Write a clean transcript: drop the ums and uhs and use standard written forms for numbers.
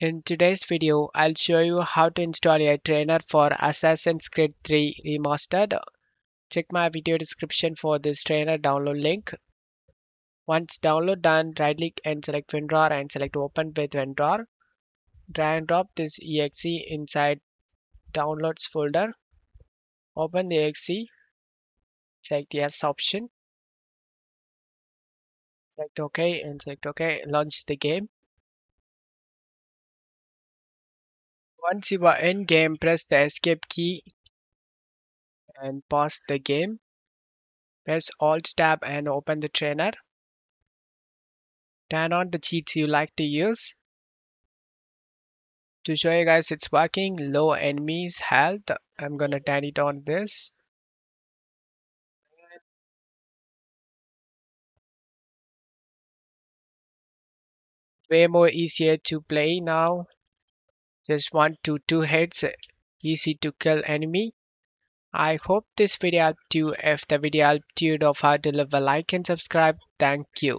In today's video, I'll show you how to install a trainer for Assassin's Creed 3 Remastered. Check my video description for this trainer download link. Once download done, right click and select WinRAR and select Open with WinRAR. Drag and drop this exe inside Downloads folder. Open the exe, select the Yes option, select OK and select OK. Launch the game. Once you are in game, press the escape key and pause the game. Press Alt tab and open the trainer. Turn on the cheats you like to use. To show you guys it's working, low enemies health. I'm gonna turn it on this. Way more easier to play now. Just 1 to 2 hits. Easy to kill enemy. I hope this video helped you. If the video helped you, don't forget to leave a like and subscribe. Thank you.